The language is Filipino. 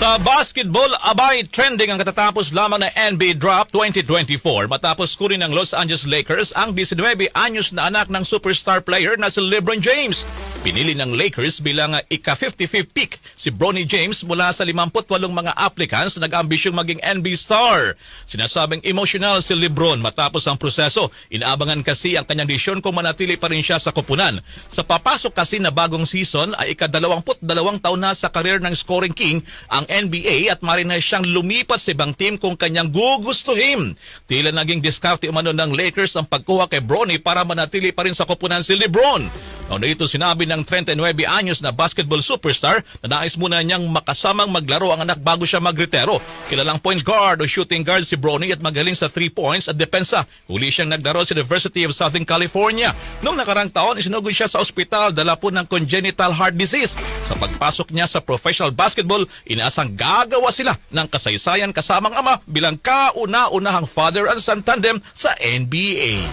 Sa basketball, abay trending ang katatapos lamang na NBA Draft 2024 matapos kunin ng Los Angeles Lakers ang 19 anyos na anak ng superstar player na si LeBron James. Pinili ng Lakers bilang ika-55th pick si Bronny James mula sa 58 mga applicants na nag-ambisyong maging NBA star. Sinasabing emotional si LeBron matapos ang proseso. Inaabangan kasi ang kanyang desisyon kung manatili pa rin siya sa koponan. Sa papasok kasi na bagong season ay ika-22 taon na sa karir ng scoring king ang NBA at maaari na siyang lumipat sa ibang team kung kanyang gugustuhin. Tila naging diskarte umano ng Lakers ang pagkuha kay Bronny para manatili pa rin sa koponan si LeBron. Noon ito sinabi ng 39 anyos na basketball superstar na nais muna niyang makasamang maglaro ang anak bago siya magretiro. Kilalang point guard o shooting guard si Bronny at magaling sa 3 points at depensa. Huli siyang naglaro sa University of Southern California. Noong nakarang taon, isinugod siya sa ospital dala po ng congenital heart disease. Sa pagpasok niya sa professional basketball, inaasang gagawa sila ng kasaysayan kasamang ama bilang kauna-unahang father and son tandem sa NBA.